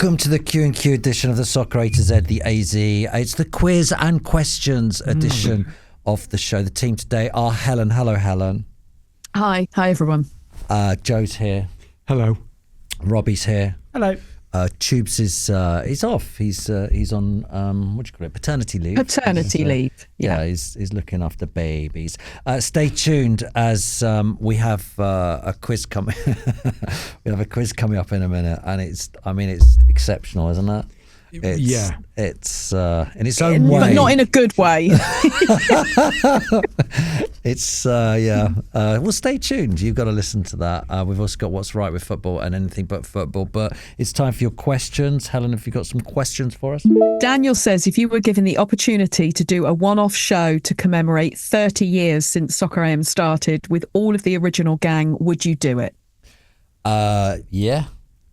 Welcome to the Q&Q edition of the Soccer A to Z, the AZ. It's the quiz and questions edition of the show. The team today are Helen. Hello, Helen. Hi everyone. Joe's here. Hello. Robbie's here. Hello. Tubes is he's off. He's on what do you call it? Paternity leave. Paternity leave. Yeah, he's looking after babies. Stay tuned as we have a quiz coming. We have a quiz coming up in a minute, and it's exceptional, isn't it? It's in its own way, but not in a good way. It's well, stay tuned. You've got to listen to that. We've also got What's Right with Football and Anything But Football. But it's time for your questions. Helen, have you got some questions for us? Daniel says, if you were given the opportunity to do a one-off show to commemorate 30 years since Soccer AM started with all of the original gang, would you do it? Yeah.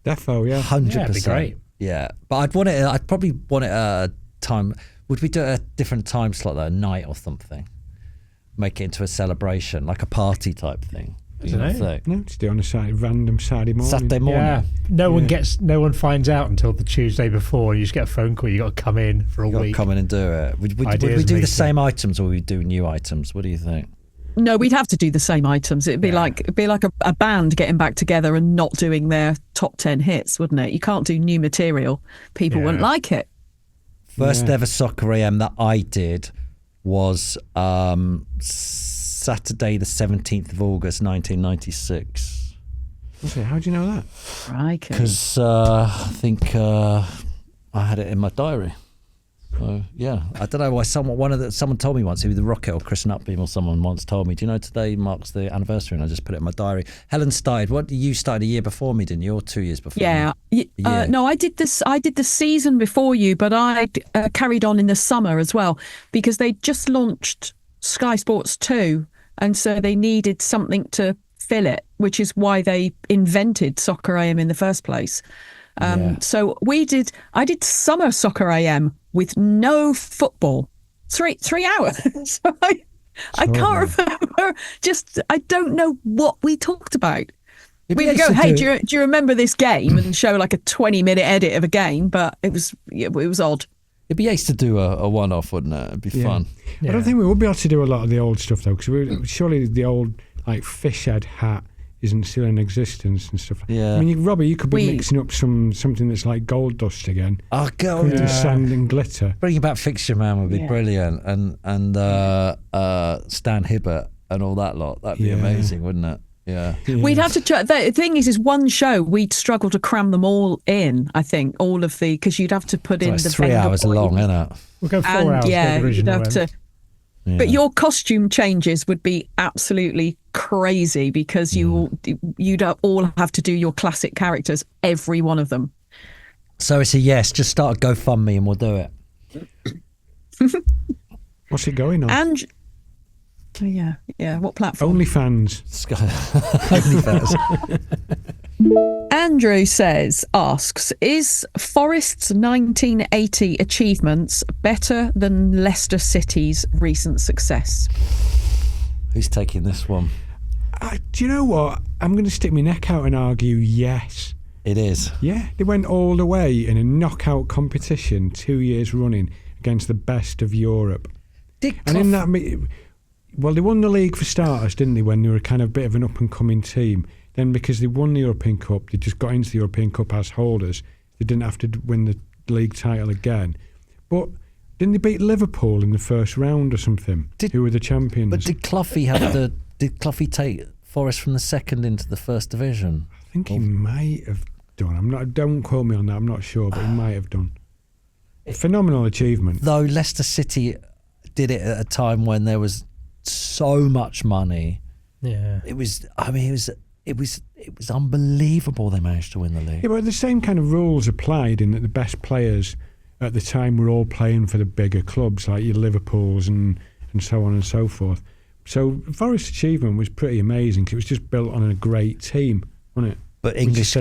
Defo, yeah. 100%. Yeah, it'd be great. Yeah, but I'd probably want it at a time. Would we do it at a different time slot, though, a night or something? Make it into a celebration, like a party type thing. I don't know. No, just do it on a random Saturday morning. Saturday morning. Yeah. No one finds out until the Tuesday before. You just get a phone call. You got to come in for a week. Come in and do it. Would we do the same items, or would we do new items? What do you think? No, we'd have to do the same items. It'd be like a band getting back together and not doing their top 10 hits, wouldn't it? You can't do new material. People wouldn't like it. First ever Soccer AM that I did was Saturday the 17th of August 1996. Okay, how do you know that? Right. Because I think I had it in my diary. Yeah, I don't know why someone told me once, either Rocket or Chris Nutbeam or someone once told me, do you know today marks the anniversary? And I just put it in my diary. Helen started, you started a year before me, didn't you, or 2 years before me? No, I did the season before you, but I carried on in the summer as well, because they just launched Sky Sports 2, and so they needed something to fill it, which is why they invented Soccer AM in the first place. So I did summer Soccer AM with no football, 3 hours. So I can't remember. I don't know what we talked about. We would go, hey, do you remember this game? And show like a 20-minute edit of a game, but it was odd. It'd be ace to do a one-off, wouldn't it? It'd be fun. Yeah. I don't think we would be able to do a lot of the old stuff though, because surely the old like fish head hat isn't still in existence and stuff. Yeah. I mean, Robbie, you could be mixing up something that's like gold dust again. Oh, gold dust. Sand and glitter. Bringing back Fixture Man would be brilliant, and Stan Hibbert and all that lot. That'd be amazing, wouldn't it? Yeah. We'd have to try. The thing is one show we'd struggle to cram them all in. I think all of the, because you'd have to put in the 3 hours long, isn't it? We'll go 4 hours. Yeah, you'd have to. Yeah. But your costume changes would be absolutely crazy, because you'd all have to do your classic characters, every one of them. So it's a yes. Just start a GoFundMe and we'll do it. What's it going on? And what platform? OnlyFans. Andrew asks, is Forest's 1980 achievements better than Leicester City's recent success? Who's taking this one? Do you know what? I'm going to stick my neck out and argue yes. It is. Yeah, they went all the way in a knockout competition 2 years running against the best of Europe. In that, well, they won the league for starters, didn't they, when they were kind of a bit of an up-and-coming team. Then because they won the European Cup, they just got into the European Cup as holders. They didn't have to win the league title again. But didn't they beat Liverpool in the first round or something? Who were the champions? But did Cloughy take Forest from the second into the first division? I think he might have done. Don't quote me on that. I'm not sure, but he might have done. Phenomenal achievement. Though Leicester City did it at a time when there was so much money. Yeah. It was unbelievable they managed to win the league. Yeah, but the same kind of rules applied in that the best players at the time were all playing for the bigger clubs like your Liverpools and so on and so forth. So Forest's achievement was pretty amazing because it was just built on a great team, wasn't it? But English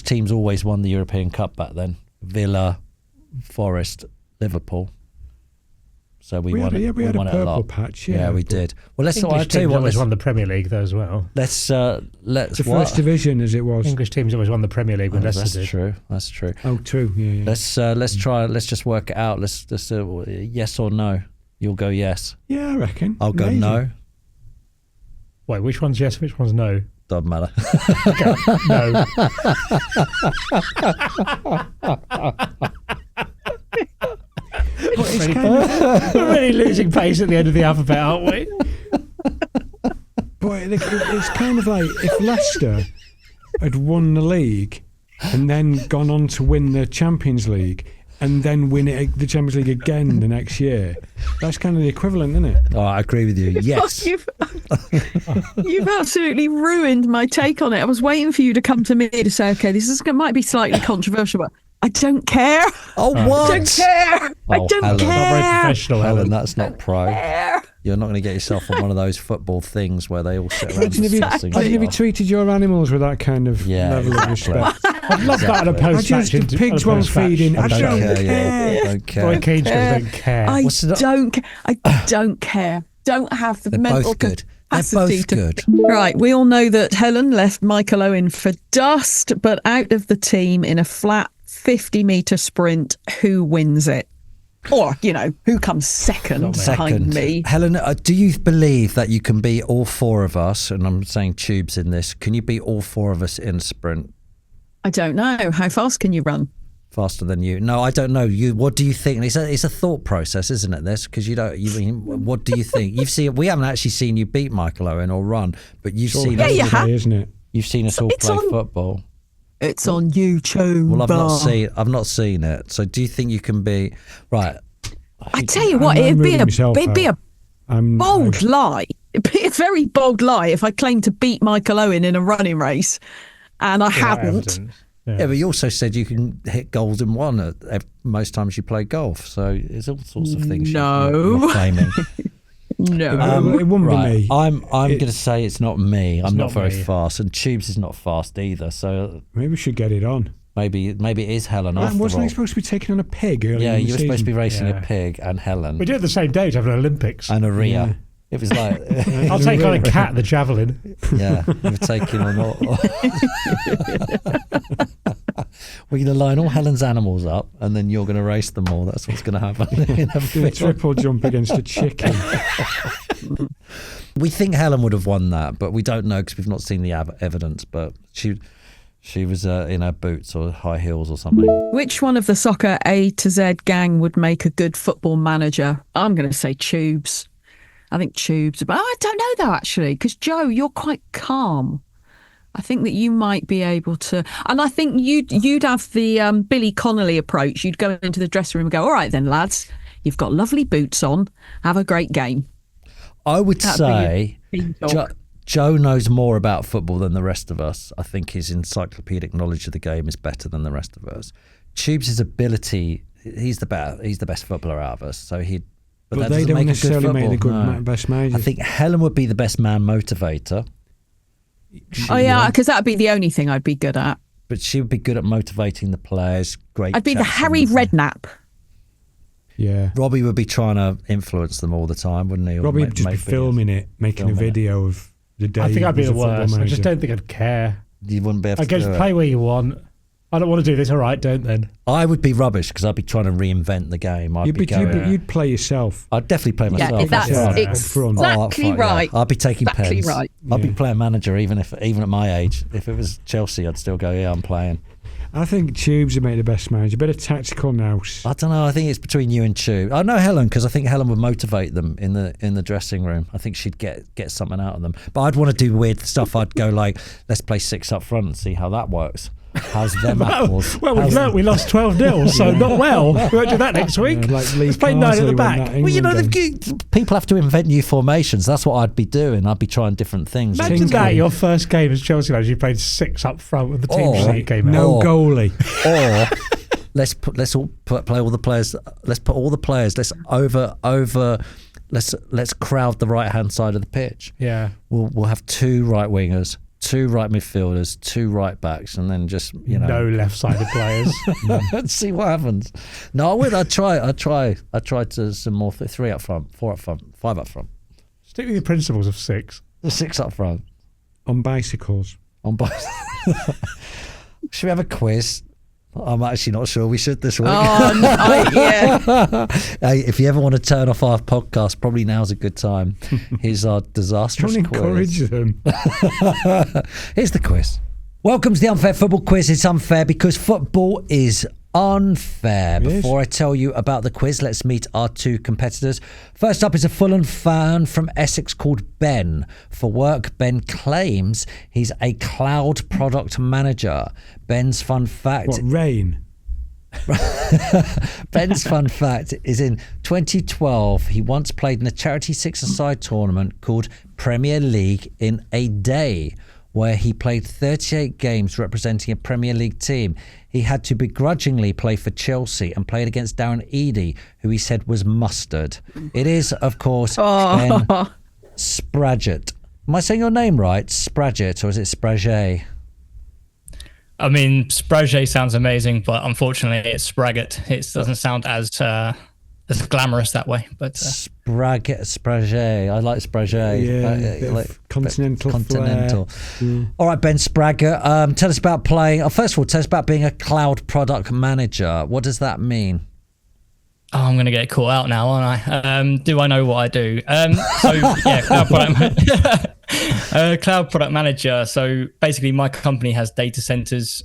teams always won the European Cup back then. Villa, Forest, Liverpool. So we had won it. we had a won it purple lot. patch. Yeah, we did. Well, let's. English I'll tell you teams what. always Let's won the Premier League though as well. let's The what? first division, as it was. English teams always won the Premier League when Leicester That's did. true. That's true. Oh, true. Yeah. Let's try. Let's just work it out. Let's just yes or no. You'll go yes. Yeah, I reckon. I'll go Maybe. no. Wait, which one's yes, which one's no? Doesn't matter. Okay, no. But it's kind of, We're really losing pace at the end of the alphabet, aren't we? but it's kind of like if Leicester had won the league and then gone on to win the Champions League and then win the Champions League again the next year. That's kind of the equivalent, isn't it? Oh, I agree with you. Yes. You've absolutely ruined my take on it. I was waiting for you to come to me to say, okay, might be slightly controversial, but I don't care. Oh, what? I don't care. I Oh, don't Helen. care. Not very professional, Helen, Helen. that's not pro. Care. You're not going to get yourself on one of those football things where they all sit around Imagine if discussing you stuff. treated your animals with that kind of level exactly. of respect. I'd love that in a post match. The pigs won't feed in. I don't care. care. Don't care. Roy Keane don't care. I What's it- don't care. I don't care. Don't have the They're mental both good. They're capacity both to. good. Right, we all know that Helen left Michael Owen for dust, but out of the team in a flat 50-metre sprint, who wins it? Or, who comes second behind Second. me? Helen, do you believe that you can beat all four of us? And I'm saying Tubes in this. Can you beat all four of us in a sprint I don't know. How fast can you run? faster than you? No, I don't know. What do you think? It's a thought process, isn't it? This because what do you think? We haven't actually seen you beat Michael Owen or run, but you've seen Yeah, us. you have. Isn't it? You've seen us all It's play on- football. It's on YouTube. Well, I've not seen it. So do you think you can be right? I tell you what, I'm it'd be ruling myself a I'm- bold lie. It'd be a very bold lie if I claimed to beat Michael Owen in a running race, and I hadn't. Yeah, but you also said you can hit goals in one at most times you play golf. So it's all sorts of things. No. you're claiming. No. It wouldn't Right. be me. I'm going to say it's not me. I'm not not very me. fast, and Tubes is not fast either. So Maybe we should get it on. maybe it is Helen after Wasn't all. he supposed to be taking on a pig earlier Yeah, in the you were supposed to be season? racing Yeah. a pig and Helen We do it the same day to have an Olympics. and a Ria. Yeah. It was like I'll take on a cat, the javelin. yeah, you were taking on all. We're going to line all Helen's animals up, and then you're going to race them all. That's what's going to happen. in a Do a film. triple jump against a chicken. We think Helen would have won that, but we don't know because we've not seen the evidence. But she was in her boots or high heels or something. Which one of the soccer A to Z gang would make a good football manager? I'm going to say Tubes. I think Tubes. But I don't know though, actually, because Joe, you're quite calm. I think that you might be able to, and I think you'd have the Billy Connolly approach. You'd go into the dressing room and go, "All right, then, lads, you've got lovely boots on. Have a great game." I would That'd say be your team talk. Joe knows more about football than the rest of us. I think his encyclopedic knowledge of the game is better than the rest of us. Tubes' ability, he's the best footballer out of us. So But that they doesn't don't make a good necessarily make the football, good no. best manager. I think Helen would be the best man motivator. Oh yeah, because that'd be the only thing I'd be good at. But she would be good at motivating the players. Great. I'd be the chats Harry on the- Redknapp. Yeah. Robbie would be trying to influence them all the time, wouldn't he? Or Robbie make- would just be make videos. filming it, making a Filming it. video of the day. I think I'd be he the was a football worst. I manager. just don't think I'd care. You wouldn't be able I to go do to it. play where you want. I don't want to do this. All right, don't then. I would be rubbish because I'd be trying to reinvent the game. I'd be going. You'd play yourself. I'd definitely play Yeah, myself. that's Yeah, right. front. exactly fine, yeah. right. I'd be taking Exactly pens. right. I'd be Yeah. playing manager even at my age. If it was Chelsea, I'd still go. Yeah, I'm playing. I think Tubes would make the best manager. Better tactical nous. I don't know. I think it's between you and Chu. I know Helen because I think Helen would motivate them in the dressing room. I think she'd get something out of them. But I'd want to do weird stuff. I'd go like, let's play 6 up front and see how that works. How's them apples? Well, we've learnt we lost 12-0, so not well. We won't do that next week. Yeah, like Lee Let's play 9 at Carsley the when back. that Well, you know, England game. people have to invent new formations. That's what I'd be doing. I'd be trying different things. Imagine Tinkering. that, your first game as Chelsea manager, you played 6 up front when the team Or- sheet came out. No Oh. goalie. Or let's play all the players. Let's put all the players. Let's crowd the right hand side of the pitch. Yeah. We'll have 2 right wingers, 2 right midfielders, 2 right backs, and then just no left-sided players. Let's see what happens. No, I would. I'd try to some more 3 up front, 4 up front, 5 up front. Stick with your principles of 6. 6 up front. On bicycles. Should we have a quiz? I'm actually not sure we should this week. Oh, no, yeah. Hey, if you ever want to turn off our podcast, probably now's a good time. Here's our disastrous Don't quiz. encourage them. Here's the quiz. Welcome to the Unfair Football Quiz. It's unfair because football is unfair. Before I tell you about the quiz, let's meet our 2 competitors. First up is a Fulham fan from Essex called Ben. For work, Ben claims he's a cloud product manager. Ben's fun fact... What, rain? Ben's fun fact is in 2012, he once played in a charity 6-a-side tournament called Premier League in a Day, where he played 38 games representing a Premier League team. He had to begrudgingly play for Chelsea and played against Darren Eadie, who he said was mustard. It is, of course, Ben Spraggett. Am I saying your name right? Spraggett, or is it Spraget? I mean, Spraget sounds amazing, but unfortunately it's Spraggett. It doesn't sound as glamorous that way. But Spraget. I like Spraget. Yeah, like continental. All right, Ben Spraggett. Tell us about playing. First of all, tell us about being a cloud product manager. What does that mean? Oh, I'm going to get caught out now, aren't I? Do I know what I do? Cloud product manager. So basically, my company has data centers.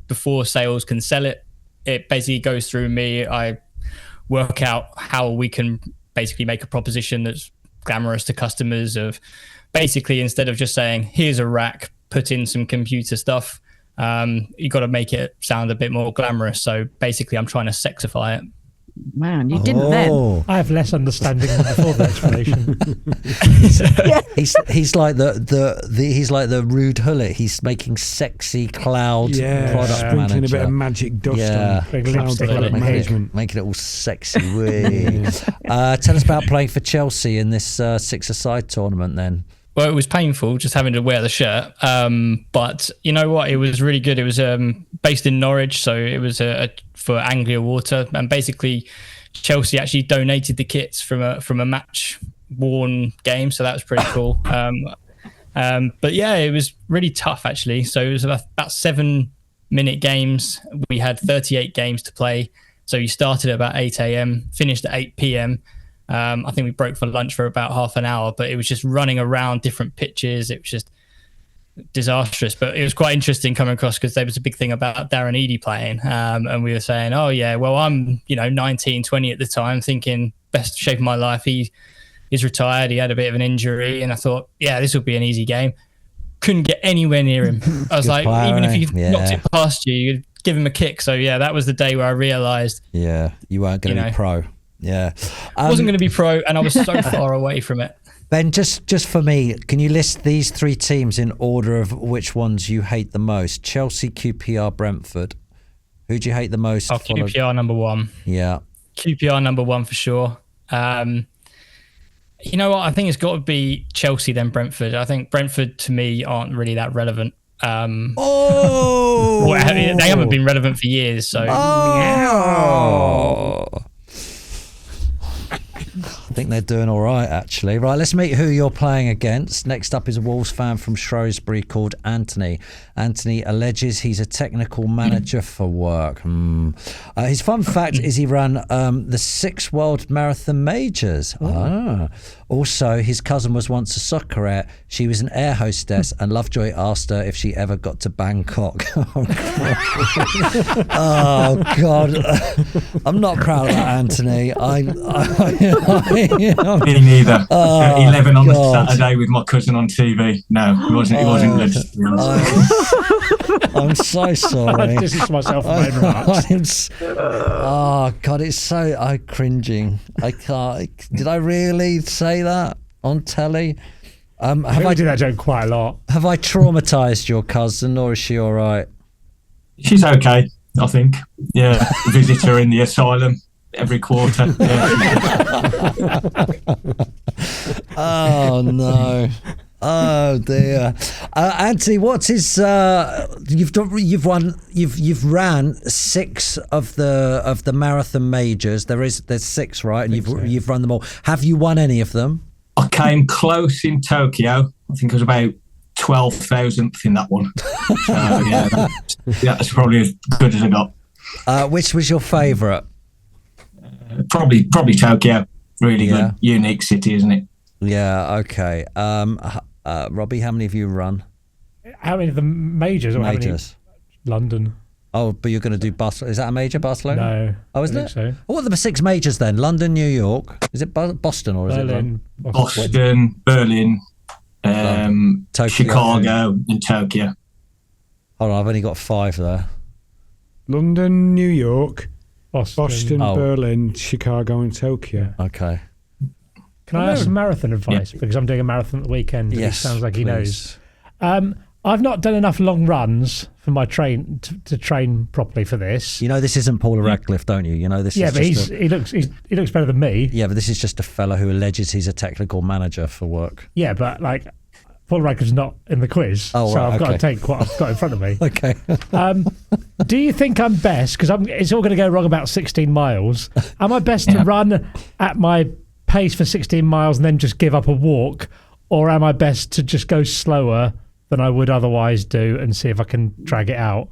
Before sales can sell it, it basically goes through me. I work out how we can basically make a proposition that's glamorous to customers. Of basically, instead of just saying, "Here's a rack, put in some computer stuff," you got to make it sound a bit more glamorous. So basically, I'm trying to sexify it. Man, you didn't then. I have less understanding than before the explanation. He's like he's like the rude hullet. He's making sexy cloud product sprinkling manager. a bit of magic dust on cloud product management, making it all sexy. Tell us about playing for Chelsea in this 6-a-side tournament then. Well, it was painful just having to wear the shirt. But you know what? It was really good. It was based in Norwich, so it was for Anglia Water. And basically, Chelsea actually donated the kits from a match-worn game, so that was pretty cool. But yeah, it was really tough, actually. So it was about 7-minute games. We had 38 games to play. So you started at about 8 a.m., finished at 8 p.m., I think we broke for lunch for about half an hour, but it was just running around different pitches. It was just disastrous, but it was quite interesting coming across because there was a big thing about Darren Eadie playing. And we were saying, oh yeah, well, I'm, 19, 20 at the time, thinking best shape of my life. He's retired. He had a bit of an injury. And I thought, yeah, this will be an easy game. Couldn't get anywhere near him. I was like, even if he knocked it past you, you'd give him a kick. So yeah, that was the day where I realised. Yeah, you weren't going to be pro. Yeah, I wasn't going to be pro, and I was so far away from it. Ben, just for me, can you list these 3 teams in order of which ones you hate the most? Chelsea, QPR, Brentford. Who do you hate the most? QPR number 1. Yeah, QPR number 1 for sure. You know what? I think it's got to be Chelsea then Brentford. I think Brentford to me aren't really that relevant. They haven't been relevant for years. So. I think they're doing all right, actually. Right, let's meet who you're playing against. Next up is a Wolves fan from Shrewsbury called Anthony. Anthony alleges he's a technical manager for work. His fun fact is he ran the 6 World Marathon Majors. Also, his cousin was once a soccerette. She was an air hostess, and Lovejoy asked her if she ever got to Bangkok. Oh, God. I'm not proud of that, Anthony. Me neither. 11 on the Saturday with my cousin on TV. No, he wasn't good. I'm so sorry. I distance myself from my remarks. Oh God, it's so cringing. I can't. Did I really say that on telly? I do that joke quite a lot. Have I traumatised your cousin, or is she all right? She's okay, I think. Yeah, visit her in the asylum every quarter. Yeah. Oh no. Oh dear, Anthony, what's his? You've ran 6 of the marathon majors. There's 6, right? And you've run them all. Have you won any of them? I came close in Tokyo. I think it was about 12,000th in that one. So yeah, that's probably as good as I got. Which was your favourite? Probably Tokyo. Really good, unique city, isn't it? Yeah. Okay. Robbie, how many have you run? How many of the majors? Or Majors. How many? London. Oh, but you're going to do Barcelona. Is that a major, Barcelona? No. Oh, isn't it? So. What are the 6 majors then? London, New York. Is it Boston or is Berlin, it Boston, Berlin, Tokyo, Chicago, and Tokyo. Hold on, I've only got 5 there. London, New York, Boston, Oh. Berlin, Chicago, and Tokyo. Okay. Can I ask some marathon advice? Because I'm doing a marathon at the weekend. And Yes, it sounds like he please. knows. I've not done enough long runs for my train to train properly for this. You know this isn't Paula Radcliffe, don't you? You know this. Yeah, is but just he looks better than me. yeah, but this is just a fella who alleges he's a technical manager for work. Yeah, but like Paul Radcliffe's not in the quiz, Oh, so right, I've got to okay. take what I've got in front of me. Okay. Do you think I'm best? Because it's all going to go wrong about 16 miles. Am I best to run at my pace for 16 miles and then just give up a walk, or am I best to just go slower than I would otherwise do and see if I can drag it out?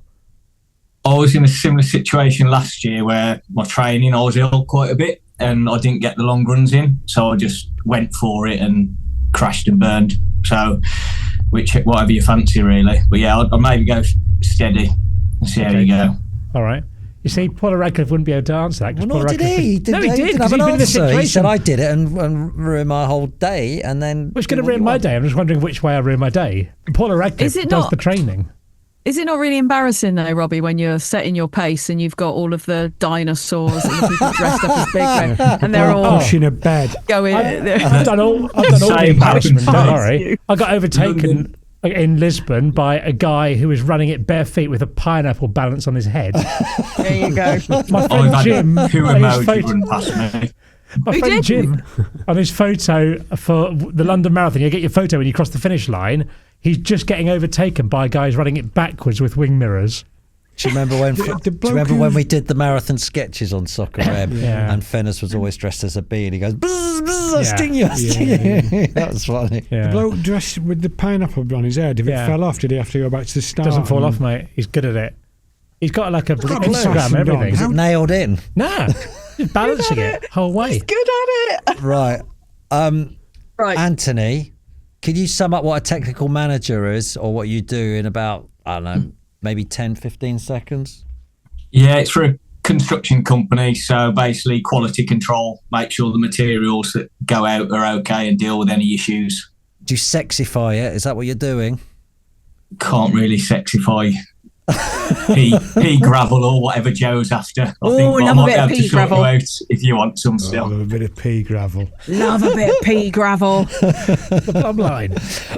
I was in a similar situation last year where my training, I was ill quite a bit and I didn't get the long runs in, so I just went for it and crashed and burned. So, whatever you fancy, really. But yeah, I'll maybe go steady and see how you go. All right. You see, Paula Radcliffe wouldn't be able to answer that. 'cause Well, Paula nor did Radcliffe he. No, he did. Didn't Because have he's an been in this answer. situation. He said I did it and ruined my whole day, and then It's going to ruin my day. I'm just wondering which way I ruin my day. Paula Radcliffe Is it does not? the training. Is it not really embarrassing though, Robbie, when you're setting your pace and you've got all of the dinosaurs and the people dressed up as big men and they're all Pushing a bed. going? I've done all the Same embarrassment. happens Don't to worry. I got overtaken in Lisbon by a guy who was running it bare feet with a pineapple balanced on his head. There you go. My friend I've had Jim, two on his emoji run past me. my Who friend did? Jim, on his photo for the London Marathon, you get your photo when you cross the finish line. He's just getting overtaken by guys running it backwards with wing mirrors. Do you remember when? Do you remember when we did the marathon sketches on Soccer Web? Yeah. And Fennis was always dressed as a bee, and he goes, "Bzz, bzz, I Yeah. sting you, I sting you." That was funny. Yeah. The bloke dressed with the pineapple on his head, if Yeah. it fell off, did he have to go back to the start? Doesn't fall off, mate. He's good at it. He's got like a got Instagram blessed and everything. Is it nailed in? Nah, just balancing it whole way. Good at it. Right. Right. Anthony, can you sum up what a technical manager is, or what you do, in about, I don't know, maybe 10, 15 seconds? Yeah, it's for a construction company, so basically quality control, make sure the materials that go out are okay and deal with any issues. Do you sexify it? Is that what you're doing? Can't really sexify pea gravel or whatever Joe's after. I Oh, think, but I love a might bit be of able to pea sort you gravel. out if you want some I still. love a bit of pea gravel. Love a bit of pea gravel. The plumb line.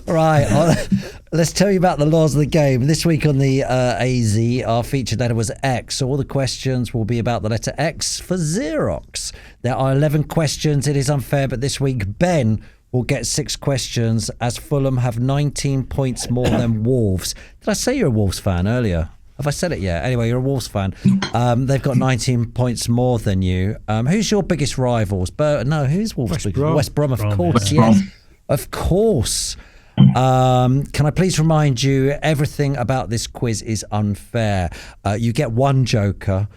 Right. Let's tell you about the laws of the game. This week on the AZ, our featured letter was X. So all the questions will be about the letter X for Xerox. There are 11 questions. It is unfair, but this week Ben will get 6 questions, as Fulham have 19 points more than Wolves. Did I say you're a Wolves fan earlier? Have I said it yet? Anyway, you're a Wolves fan. They've got 19 points more than you. Who's your biggest rivals? Who's Wolves' West biggest? Brom. West Brom, of course. West Yes, Brom. of course. Can I please remind you, everything about this quiz is unfair. You get one joker,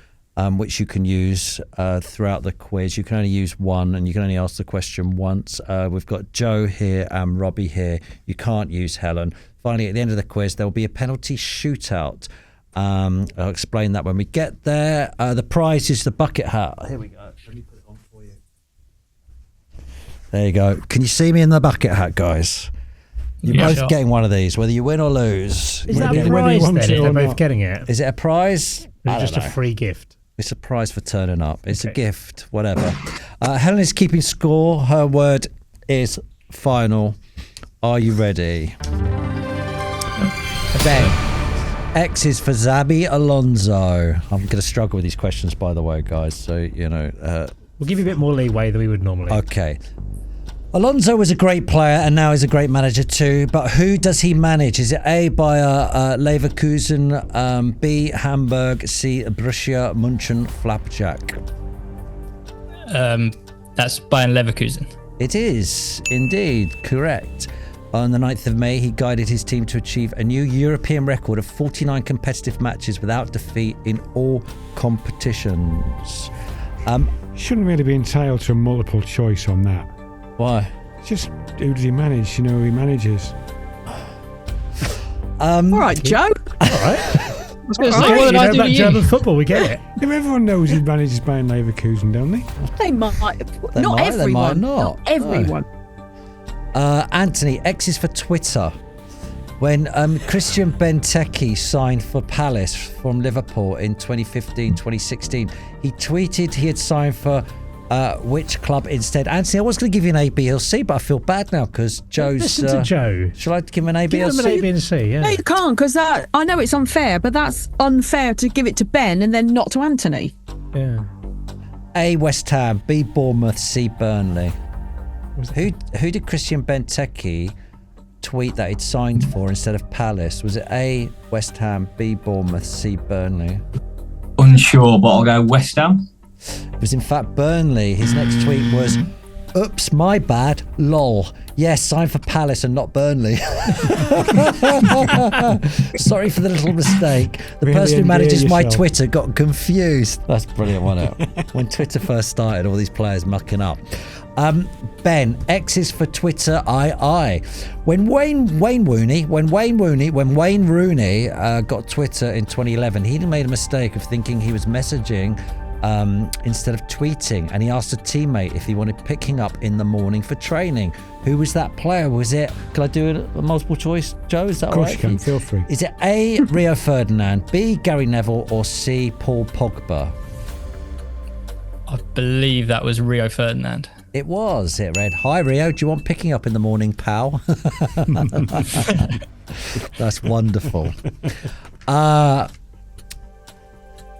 which you can use throughout the quiz. You can only use one, and you can only ask the question once. We've got Joe here and Robbie here. You can't use Helen. Finally, at the end of the quiz, there will be a penalty shootout. I'll explain that when we get there. The prize is the bucket hat. Here we go. Let me put it on for you. There you go. Can you see me in the bucket hat, guys? You're Yeah, both sure. getting one of these, whether you win or lose. Is You're that a getting- whether you prize want then it if or they're both not. getting it? Is it a prize? Or I just don't a know. free gift? It's a prize for turning up. It's a Okay. gift, whatever. Helen is keeping score. Her word is final. Are you ready? Ben. X is for Xabi Alonso. I'm going to struggle with these questions, by the way, guys. So, you know. We'll give you a bit more leeway than we would normally. Okay. Alonso was a great player and now he's a great manager too, but who does he manage? Is it A, Bayer Leverkusen, B, Hamburg, C, Borussia Mönchengladbach? That's Bayern Leverkusen. It is indeed correct. On the 9th of May, he guided his team to achieve a new European record of 49 competitive matches without defeat in all competitions. Shouldn't really be entitled to a multiple choice on that. Why? Just who does he manage? You know who he manages. All right, Joe. All right. I was going to say, Okay, what did you I know do to about you? German football, we get it. Yeah, everyone knows he manages Bayern Leverkusen, don't they? They might. They Not might, everyone. they might not. everyone. Anthony, X is for Twitter. When Christian Benteke signed for Palace from Liverpool in 2015-2016, he tweeted he had signed for which club instead? Anthony, I was going to give you an A, B or C, but I feel bad now because Joe's... Listen to Joe. Shall I give him an A, B Give or him an C? A, B and C, yeah. No, you can't, because I know it's unfair, but that's unfair to give it to Ben and then not to Anthony. Yeah. A, West Ham, B, Bournemouth, C, Burnley. Who did Christian Benteke tweet that he'd signed for instead of Palace? Was it A, West Ham, B, Bournemouth, C, Burnley? Unsure, but I'll go West Ham. It was in fact Burnley. His next tweet was, "Oops, my bad, lol. Yes, signed for Palace and not Burnley." Sorry for the little mistake. The Really person who endear manages my yourself. Twitter got confused. That's brilliant, wasn't it? When Twitter first started, all these players mucking up. Ben, X is for Twitter, I. When Wayne Rooney got Twitter in 2011, he made a mistake of thinking he was messaging instead of tweeting, and he asked a teammate if he wanted picking up in the morning for training. Who was that player? Was it, can I do a multiple choice, Joe? Is that Of all course right? you can, feel free. Is it A, Rio Ferdinand, B, Gary Neville, or C, Paul Pogba? I believe that was Rio Ferdinand. It was. It read, "Hi Rio, do you want picking up in the morning, pal?" That's wonderful.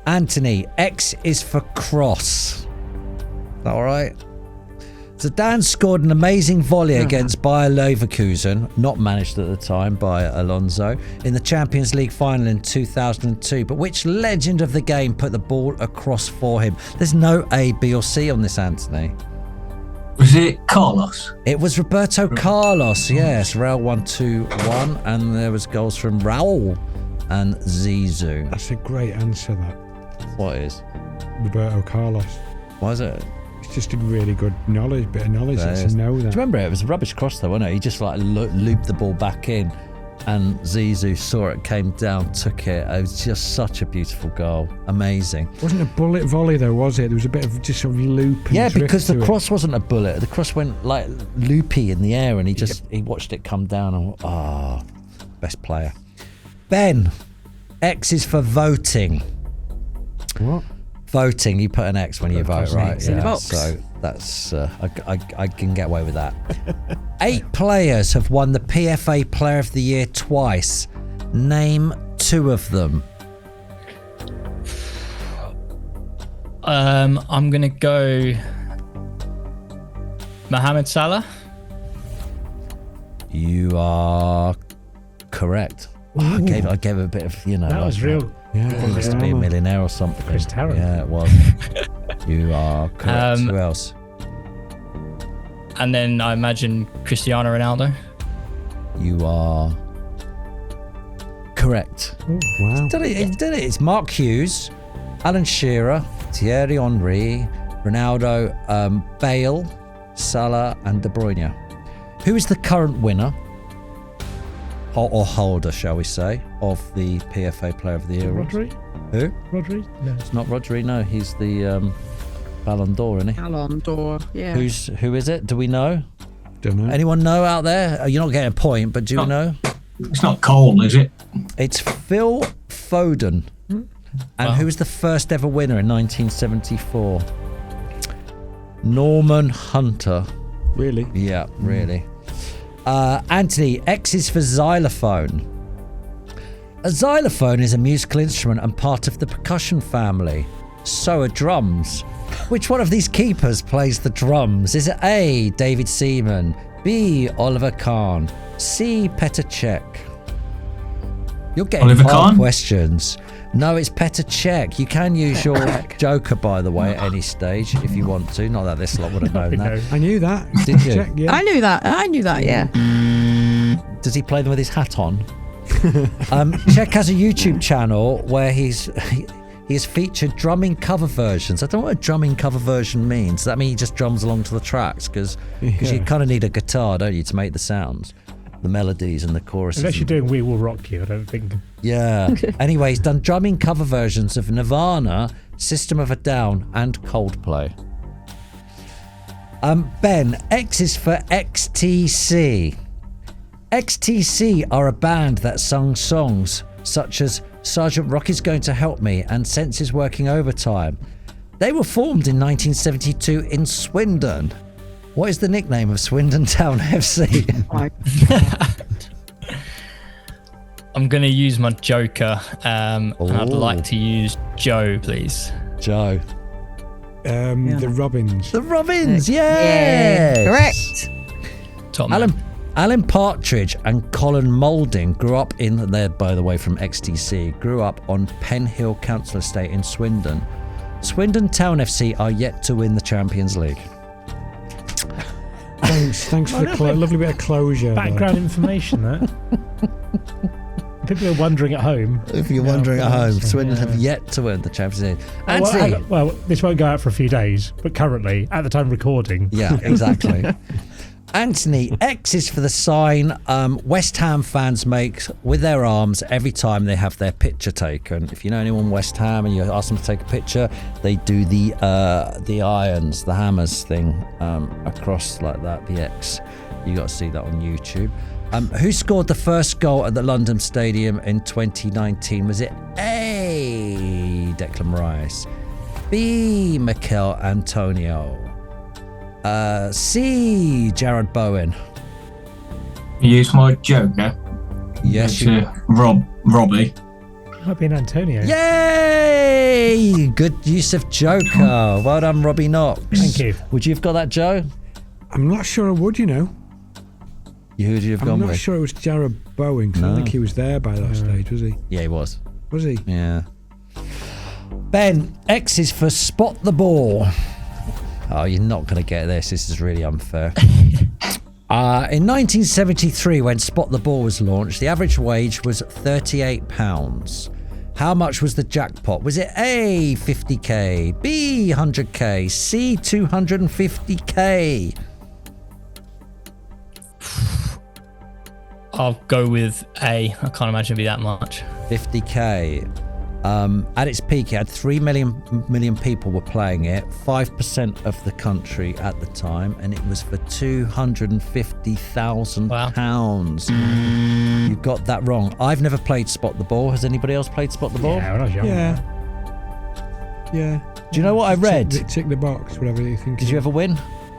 Anthony, X is for cross. Is that all right? Zidane scored an amazing volley against Bayer Leverkusen, not managed at the time by Alonso, in the Champions League final in 2002. But which legend of the game put the ball across for him? There's no A, B or C on this, Anthony. Was it Carlos? It was Roberto Carlos, yes. Raul 1-2-1, and there was goals from Raul and Zizou. That's a great answer, that. What is? Roberto Carlos. What is it? It's just a really good bit of knowledge. That It's is. a know Do you that. remember it? It was a rubbish cross though, wasn't it? He just like looped the ball back in, and Zizou saw it, came down, took it. It was just such a beautiful goal. Amazing. Wasn't a bullet volley though, was it? There was a bit of just sort of loop and Yeah, drift because the to it. cross wasn't a bullet. The cross went like loopy in the air, and he watched it come down and best player. Ben, X is for voting. What? Voting, you put an X when you vote, right? X in the box. So that's I can get away with that. 8 players have won the PFA Player of the Year twice. Name 2 of them. I'm gonna go Mohamed Salah. You are correct. I gave a bit of, That like was real. Yeah, Chris to be a millionaire or something. Chris Tarrant. Yeah, it was. You are correct. Who else? And then I imagine Cristiano Ronaldo. You are correct. Wow. Did it? It's Mark Hughes, Alan Shearer, Thierry Henry, Ronaldo, Bale, Salah, and De Bruyne. Who is the current winner, or holder, shall we say, of the PFA Player of the Year? Rodri? Who? Rodri? No. It's not Rodri. No, he's the Ballon d'Or, isn't he? Ballon d'Or, yeah. Who is it? Do we know? Don't know. Anyone know out there? You're not getting a point, but do you know? It's not Cole, is it? It's Phil Foden. And who was the first ever winner in 1974? Norman Hunter. Really? Yeah, really. Anthony, X is for xylophone. A xylophone is a musical instrument and part of the percussion family. So are drums. Which one of these keepers plays the drums? Is it A, David Seaman, B, Oliver Kahn, C, Petr Cech? You're getting Oliver hard Kahn? questions. No, it's Petr Cech. You can use your joker, by the way, at any stage if you want to. Not that this lot would have known that. I knew that. Did you? Check, yeah. I knew that, yeah. Does he play them with his hat on? Cech has a YouTube channel where he has featured drumming cover versions. I don't know what a drumming cover version means. Does that mean he just drums along to the tracks? Because you kind of need a guitar, don't you, to make the sounds, the melodies and the choruses. Unless you're doing We Will Rock You, I don't think. Yeah. Anyway, he's done drumming cover versions of Nirvana, System of a Down, and Coldplay. Ben, X is for XTC. XTC are a band that sung songs such as Sergeant Rocky's Going to Help Me and Senses Working Overtime. They were formed in 1972 in Swindon. What is the nickname of Swindon Town FC? I'm going to use my joker, and I'd like to use Joe, please. Joe. The Robins. The Robins, yes! Yeah, correct. Top man. Alan Partridge and Colin Moulding grew up in, they're by the way from XTC, grew up on Penn Hill Council Estate in Swindon. Swindon Town FC are yet to win the Champions League. Thanks for the lovely bit of closure. Background information, that. People are wondering at home. If you're wondering at home, Swindon have yet to win the Champions League. Anthony. Well, this won't go out for a few days, but currently, at the time of recording. Yeah, exactly. Anthony, X is for the sign West Ham fans make with their arms every time they have their picture taken. If you know anyone West Ham and you ask them to take a picture, they do the irons, the hammers thing across like that, the X. You got to see that on YouTube. Who scored the first goal at the London Stadium in 2019? Was it A, Declan Rice, B, Mikel Antonio, C, Jared Bowen? Use my joker. Yes, Robbie. Might be an Antonio. Yay! Good use of joker. Well done, Robbie Knox. Thank you. Would you have got that, Joe? I'm not sure I would, you know. Who would you have I'm gone not with? sure it was Jared Bowen, because I No. think he was there by that stage, was he? Yeah, he was. Was he? Yeah. Ben, X is for spot the ball. Oh, you're not going to get this. This is really unfair. In 1973, when Spot the Ball was launched, the average wage was £38. How much was the jackpot? Was it A, 50k, B, 100k, C, 250k? I'll go with A. I can't imagine it'd be that much. 50k. At its peak, it had 3 million people were playing it, 5% of the country at the time, and it was for £250,000. You got that wrong. I've never played Spot the Ball. Has anybody else played Spot the Ball? Yeah, when I was young. Yeah. Do you know what I read? Tick the box, whatever you think. Did you ever win?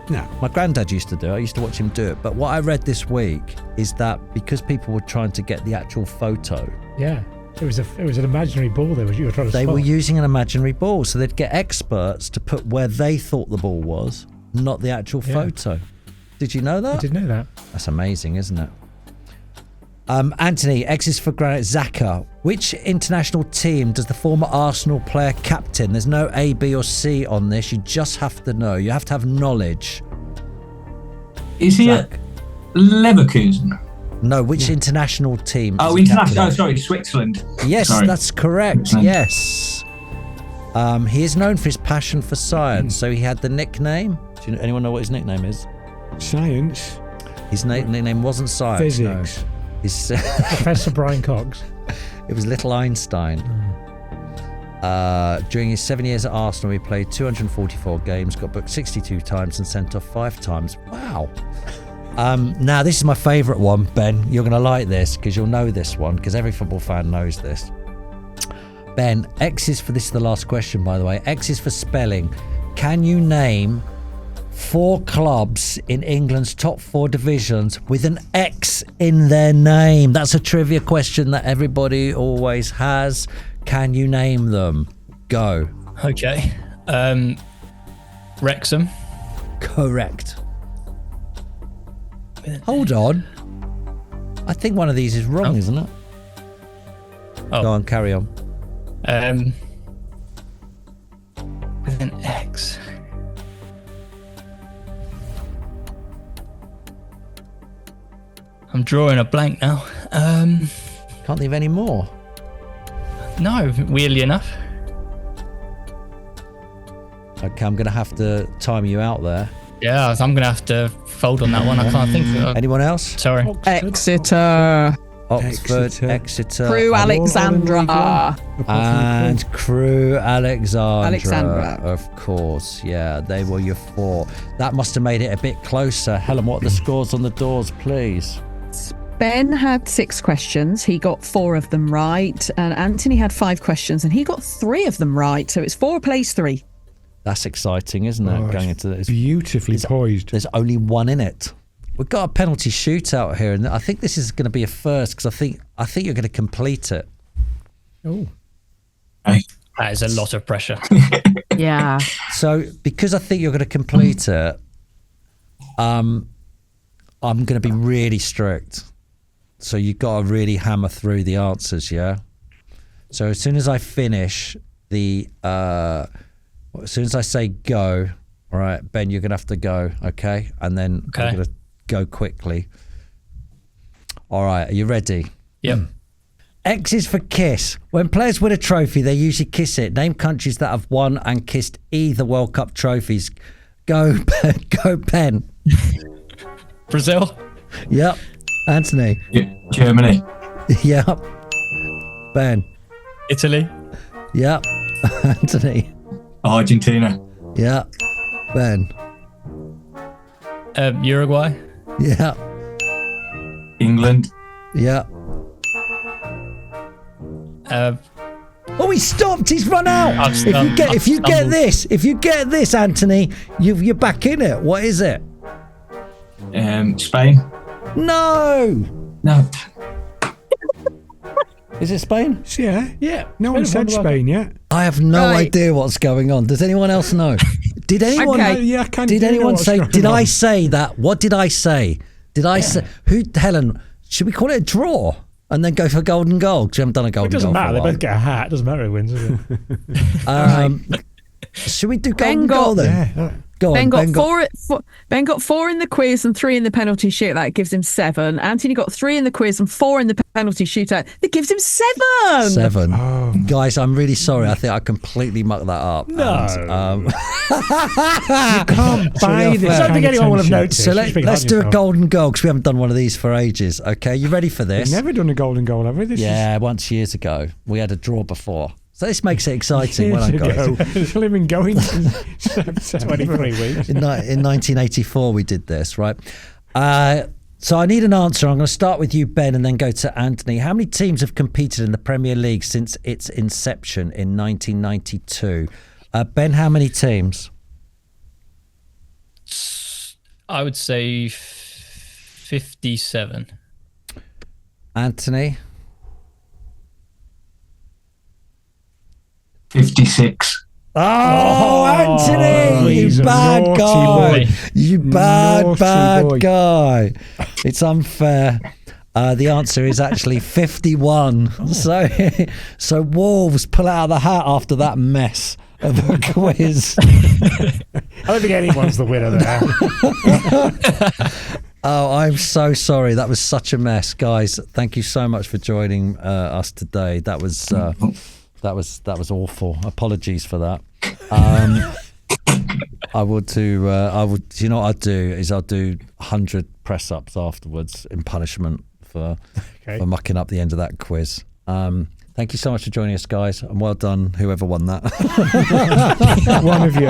No. My granddad used to do it. I used to watch him do it. But what I read this week is that because people were trying to get the actual photo, Yeah. It was an imaginary ball you were trying to they spot. were using an imaginary ball. So they'd get experts to put where they thought the ball was, not the actual photo. Did you know that? I did know that. That's amazing, isn't it? Anthony, X is for Granit Xhaka. Which international team does the former Arsenal player captain? There's no A, B or C on this. You just have to know. You have to have knowledge. Is he at Leverkusen? No, which international team? Oh, is he international. captain Oh, of? sorry, Switzerland. Yes, Sorry. that's correct. Switzerland. Yes. He is known for his passion for science. So he had the nickname. Do anyone know what his nickname is? Science. His nickname wasn't science. Physics. No. His, Professor Brian Cox. it was Little Einstein. During his 7 years at Arsenal, he played 244 games, got booked 62 times and sent off 5 times. Wow. Now, this is my favourite one, Ben. You're going to like this because you'll know this one because every football fan knows this. Ben, X is for, this is the last question, by the way. X is for spelling. Can you name 4 clubs in England's top 4 divisions with an X in their name? That's a trivia question that everybody always has. Can you name them? Go. Okay. Wrexham. Correct. Hold on. I think one of these is wrong, isn't it? Oh. Go on, carry on. With an X. I'm drawing a blank now. Can't think of any more. No, weirdly enough. Okay, I'm going to have to time you out there. Yeah, I'm going to have to fold on that one. I can't think of it. Anyone else? Sorry. Exeter. Oxford, Exeter. Crew Alexandra. And Crew Alexandra. Alexandra. Of course, yeah. They were your 4. That must have made it a bit closer. Helen, what are the scores on the doors, please? Ben had 6 questions. He got 4 of them right. And Anthony had 5 questions and he got 3 of them right. So it's 4 plays 3. That's exciting, isn't it? Going into this. Beautifully poised. There's only one in it. We've got a penalty shootout here, and I think this is going to be a first because I think you're going to complete it. Oh, That is a lot of pressure. Yeah. So because I think you're going to complete it, I'm going to be really strict. So you've got to really hammer through the answers, yeah? So as soon as I finish as soon as I say go, all right, Ben, you're going to have to go, okay? And then I'm going to go quickly. All right, are you ready? Yep. X is for kiss. When players win a trophy, they usually kiss it. Name countries that have won and kissed either World Cup trophies. Go, go, Ben. Brazil. Yep. Anthony. Germany. Yep. Ben. Italy. Yep. Anthony. Argentina. Yep. Ben. Uruguay. Yep. England. Yep. Oh, he stopped. He's run out. If you get this, Anthony, you're back in it. What is it? Spain. No. Is it Spain? Yeah. No one said Spain yet. I have no idea what's going on. Does anyone else know? Did anyone? Did anyone say? Did I say that? What did I say? Did I say? Who? Helen? Should we call it a draw and then go for a golden goal? Because we haven't done a golden goal. It doesn't matter. For a They both get a hat. It doesn't matter who wins, does it? Should we do golden goal then? Yeah. Go on, Ben got 4 in the quiz and 3 in the penalty shootout. That gives him 7. Anthony got 3 in the quiz and 4 in the penalty shootout. That gives him 7. 7. Oh. Guys, I'm really sorry. I think I completely mucked that up. No. And, You can't buy this. I don't think anyone will have noticed. So let's do a golden goal because we haven't done one of these for ages. Okay, you ready for this? We've never done a golden goal, have we? Once years ago. We had a draw before. So this makes it exciting when I go. It's only been going since 23 weeks. In 1984 we did this, right? So I need an answer. I'm going to start with you, Ben, and then go to Anthony. How many teams have competed in the Premier League since its inception in 1992? Ben, how many teams? I would say 57. Anthony? 56. Oh, Anthony, you bad guy. You bad guy. It's unfair. The answer is actually 51. So Wolves pull out of the hat after that mess of a quiz. I don't think anyone's the winner there. Oh, I'm so sorry. That was such a mess, guys. Thank you so much for joining us today. That was awful. Apologies for that. I would do. You know what I'd do is I'll do 100 press ups afterwards in punishment for mucking up the end of that quiz. Thank you so much for joining us, guys, and well done, whoever won that. One of you.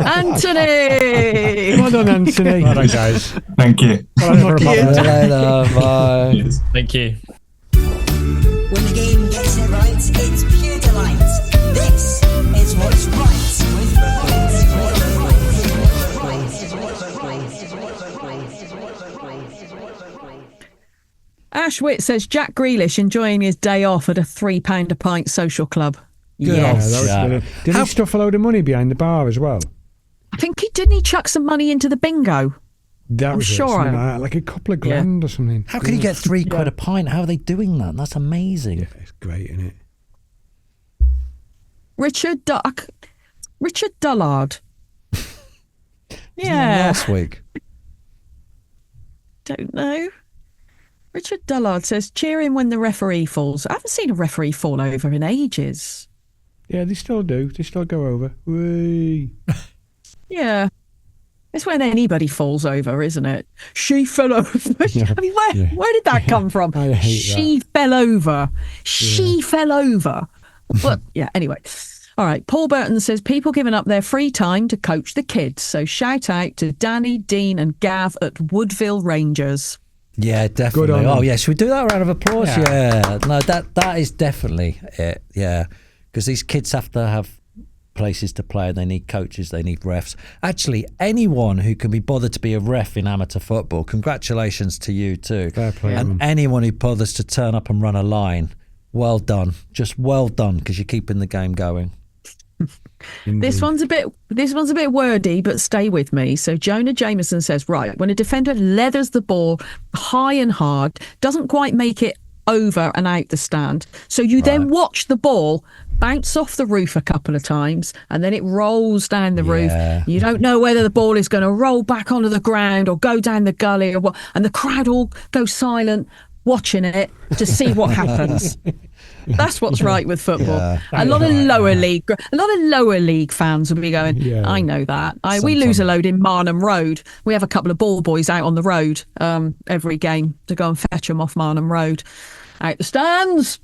Anthony! Well done, Anthony. Well done, guys. Thank you. See you later. Bye. Yes. Thank you. When the game gets it right, it's pure delight. This is what's right with Ash Whitt says Jack Grealish enjoying his day off at a £3 a pint social club. Good Yeah, old that was Jack. brilliant. Did he stuff a load of money behind the bar as well? I think he chuck some money into the bingo. That I'm was sure something like that, like a couple of grand or something. How can you get £3 a pint? How are they doing that? That's amazing. Yeah, it's great, isn't it? Richard Dullard. Last week. Don't know. Richard Dullard says, cheer him when the referee falls. I haven't seen a referee fall over in ages. Yeah, they still do. They still go over. Whee. Yeah. It's when anybody falls over, isn't it? She fell over. Yeah. I mean, where did that come from? I hate she fell over. She fell over. But yeah, anyway. All right. Paul Burton says, people giving up their free time to coach the kids. So shout out to Danny, Dean and Gav at Woodville Rangers. Yeah, definitely. Good on Oh, them. yeah. Should we do that round of applause? Yeah. Yeah. No, that is definitely it. Yeah. Because these kids have to have places to play. They need coaches. They need refs. Actually, anyone who can be bothered to be a ref in amateur football, congratulations to you too. Fair play. And anyone who bothers to turn up and run a line, well done. Just well done, because you're keeping the game going. This one's a bit wordy, but stay with me. So Jonah Jameson says, right, when a defender leathers the ball high and hard, doesn't quite make it over and out the stand. So you then watch the ball bounce off the roof a couple of times and then it rolls down the roof. You don't know whether the ball is going to roll back onto the ground or go down the gully or what. And the crowd all go silent watching it to see what happens. That's what's right with football. Yeah. A lot of lower league fans will be going, I know that. We lose a load in Marnham Road. We have a couple of ball boys out on the road every game to go and fetch them off Marnham Road. Out the stands.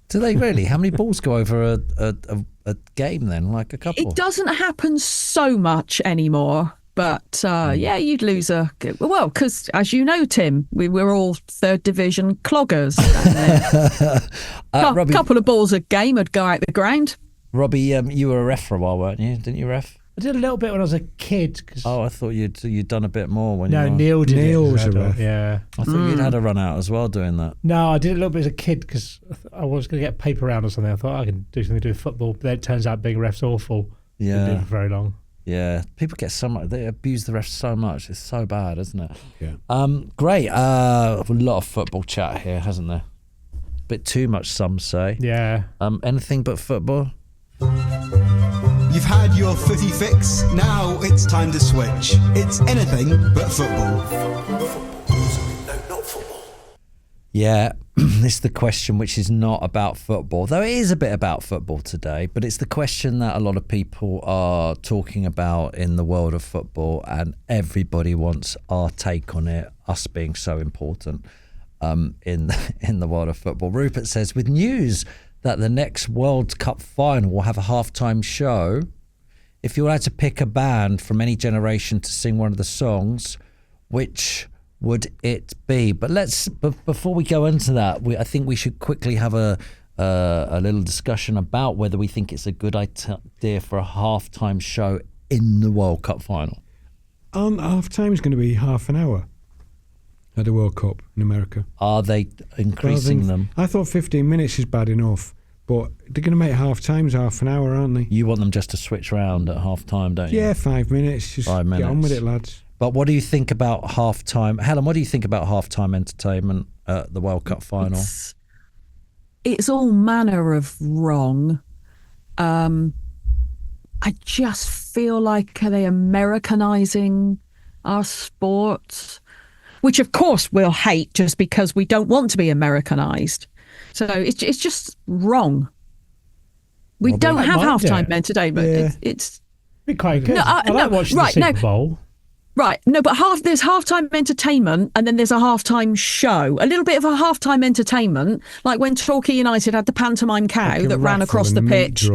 Do they really? How many balls go over a game then? Like a couple? It doesn't happen so much anymore. But you'd lose because as you know, Tim, we were all third division cloggers. A couple of balls a game would go out the ground. Robbie, you were a ref for a while, weren't you? Didn't you ref? I did a little bit when I was a kid. Oh, I thought you'd done a bit more when you were... Neil did Neil it. was a ref. Yeah. I thought you'd had a run out as well doing that. No, I did it a little bit as a kid because I was going to get a paper round or something. I thought I can do something to do with football. But then it turns out being a ref's awful. Yeah. Didn't do it for very long. Yeah, people get so much. They abuse the refs so much. It's so bad, isn't it? Yeah. Great. A lot of football chat here, hasn't there? Bit too much, some say. Yeah. Anything but football. You've had your footy fix. Now it's time to switch. It's anything but football. No, not football. Yeah, this is the question which is not about football, though it is a bit about football today, but it's the question that a lot of people are talking about in the world of football, and everybody wants our take on it, us being so important in the world of football. Rupert says, with news that the next World Cup final will have a halftime show, if you were to pick a band from any generation to sing one of the songs, which would it be? But before we go into that, I think we should quickly have a little discussion about whether we think it's a good idea for a halftime show in the World Cup final. Half-time is going to be half an hour at the World Cup in America. Are they increasing them? I thought 15 minutes is bad enough, but they're going to make half-times half an hour, aren't they? You want them just to switch around at half-time, don't you? Yeah, 5 minutes. Just 5 minutes. Get on with it, lads. But what do you think about half-time? Helen, what do you think about half-time entertainment at the World Cup final? It's all manner of wrong. I just feel like, are they Americanizing our sport? Which, of course, we'll hate just because we don't want to be Americanized. So it's just wrong. We don't have halftime entertainment. Yeah. It's be quite good. No, I like watching the Super Bowl. Right, no, but there's halftime entertainment and then there's a halftime show. A little bit of a halftime entertainment, like when Torquay United had the pantomime cow Like that ran across the pitch.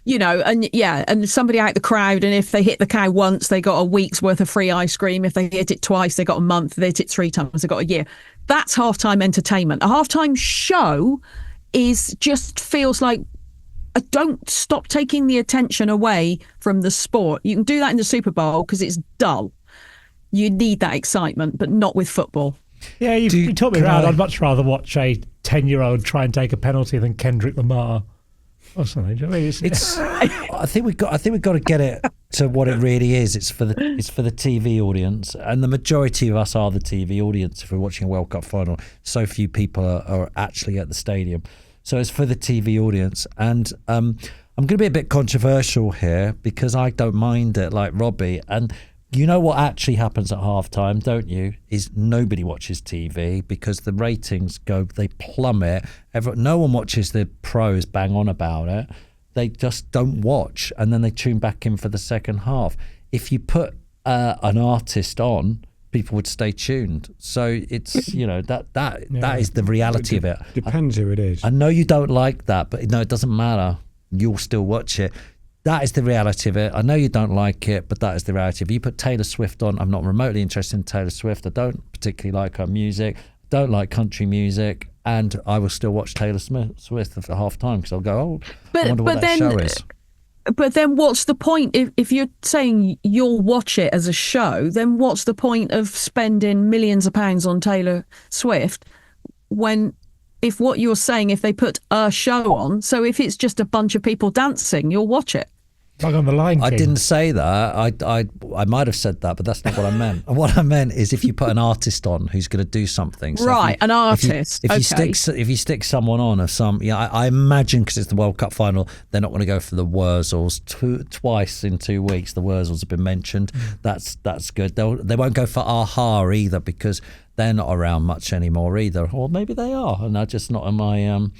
You know, and somebody out the crowd, and if they hit the cow once, they got a week's worth of free ice cream. If they hit it twice, they got a month. If they hit it 3 times, they got a year. That's halftime entertainment. A halftime show just feels like, don't stop taking the attention away from the sport. You can do that in the Super Bowl because it's dull. You need that excitement, but not with football. Yeah, you taught me around. I'd much rather watch a 10-year-old try and take a penalty than Kendrick Lamar. or something. Do you know what I mean? It's. I think we've got to get it to what it really is. It's for the TV audience, and the majority of us are the TV audience. If we're watching a World Cup final, so few people are actually at the stadium. So it's for the TV audience, and I'm going to be a bit controversial here because I don't mind it, like Robbie. And you know what actually happens at halftime, don't you? Is nobody watches TV because the ratings they plummet. No one watches the pros bang on about it. They just don't watch, and then they tune back in for the second half. If you put an artist on, people would stay tuned. So it's that is the reality of it. Depends who it is. I know you don't like that, but no, it doesn't matter. You'll still watch it. That is the reality of it. I know you don't like it, but that is the reality. If you put Taylor Swift on, I'm not remotely interested in Taylor Swift. I don't particularly like her music. Don't like country music, and I will still watch Taylor Swift at half time because I'll go, I wonder what that show is. But then what's the point if you're saying you'll watch it as a show, then what's the point of spending millions of pounds on Taylor Swift if what you're saying, if they put a show on, so if it's just a bunch of people dancing, you'll watch it. Like on the Lion King. I didn't say that. I might have said that, but that's not what I meant. What I meant is if you put an artist on who's going to do something. So an artist. If you stick someone on of some, I imagine because it's the World Cup final, they're not going to go for the Wurzels twice in 2 weeks. The Wurzels have been mentioned. That's good. They won't go for Aha either because they're not around much anymore either. Or maybe they are, and they're just not in my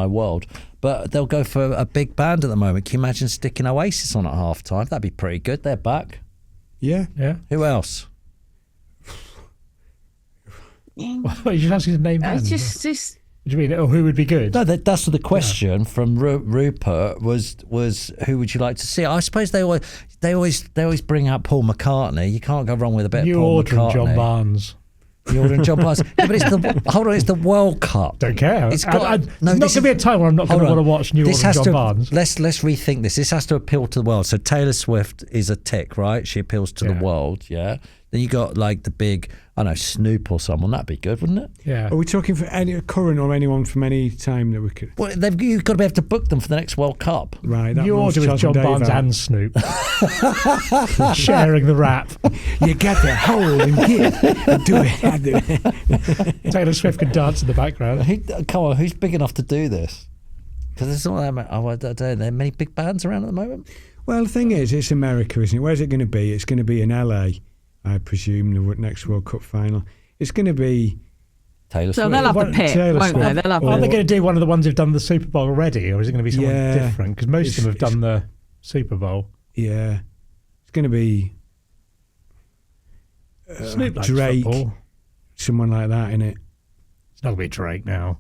world. But they'll go for a big band at the moment. Can you imagine sticking Oasis on at half time? That'd be pretty good. They're back. Yeah. Who else? Well, you should ask his name. It's just What do you mean? Oh, who would be good? No, that's the question from Rupert was who would you like to see? I suppose they always bring out Paul McCartney. You can't go wrong with a bit of Paul McCartney. John Barnes. You're ordering John Barnes. Yeah, but it's the World Cup. Don't care. It's not going to be a time where I'm not going to want to watch New Orleans John Barnes. Let's rethink this. This has to appeal to the world. So Taylor Swift is a tick, right? She appeals to the world, yeah. Then you got like the big, I don't know, Snoop or someone. That'd be good, wouldn't it? Yeah. Are we talking for any current or anyone from any time that we could? Well, you've got to be able to book them for the next World Cup. Right. That you order with John Barnes and Snoop. Sharing the rap. You got to hold and give and do it. Taylor Swift can dance in the background. Come on, who's big enough to do this? Because there's not there are many big bands around at the moment. Well, the thing is, it's America, isn't it? Where's it going to be? It's going to be in LA. I presume the next World Cup final. It's going to be Taylor Swift. So they'll have a pick, won't they? They'll have Are they going to do one of the ones who've done the Super Bowl already, or is it going to be someone different? Because most of them have done the Super Bowl. Yeah, it's going to be Snoop likes Drake, football. Someone like that, innit? It's not going to be Drake now.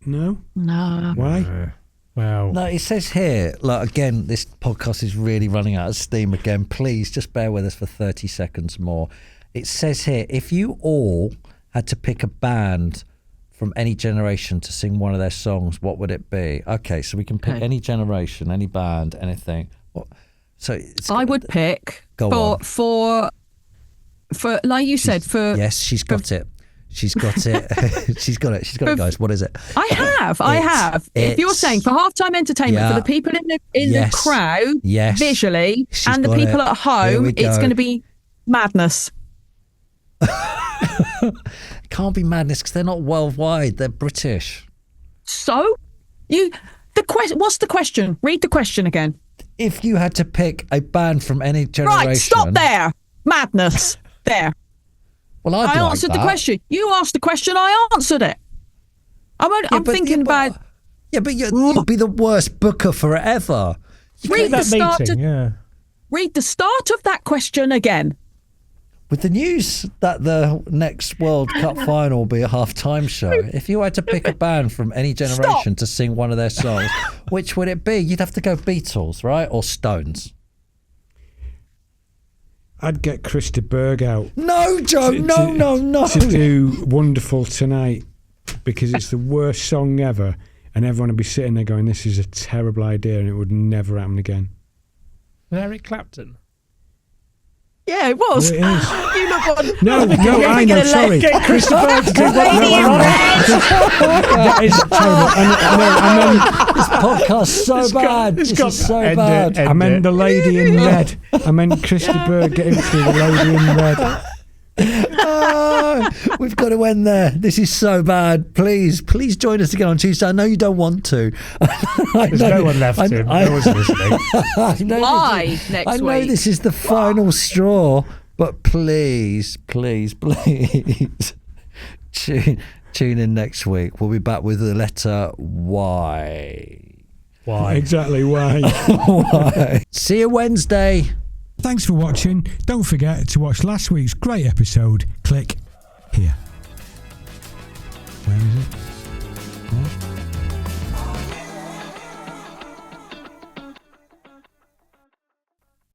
No. Why? Well, no, it says here, like, again, this podcast is really running out of steam again. Please just bear with us for 30 seconds more. It says here, if you all had to pick a band from any generation to sing one of their songs, what would it be? Okay, so we can pick any generation, any band, anything. So I would pick for like you said, for yes, she's got it. She's got it. She's got it, guys. What is it? I have. If you're saying for halftime entertainment for the people in the crowd, visually, and the people at home, it's going to be Madness. It can't be Madness because they're not worldwide. They're British. So, what's the question? Read the question again. If you had to pick a band from any generation, right? Stop there. Madness. There. Well, I answered the question. You asked the question. I answered it. I'm thinking about. Yeah, but you'd be the worst booker forever. Read the start of that question again. With the news that the next World Cup final will be a half-time show, if you had to pick a band from any generation to sing one of their songs, which would it be? You'd have to go Beatles, right? Or Stones. I'd get Krista Berg out. No, Joe, no. To do Wonderful Tonight, because it's the worst song ever, and everyone would be sitting there going, this is a terrible idea, and it would never happen again. Eric Clapton? Yeah, it was. Well, it is. You that one. No, I know. Sorry, Get Christopher to do what Lady in that is terrible. This podcast's so bad. This is so bad. I meant the lady in red. I meant Christy Bird getting through the lady in red. We've got to end there. This is so bad. Please join us again on Tuesday. I know you don't want to. There's no one left to. No one's listening. Why next I know week? this is the final straw, but please tune in next week. We'll be back with the letter Y. Why? Exactly why. Why? See you Wednesday. Thanks for watching. Don't forget to watch last week's great episode. Click here. Where is it?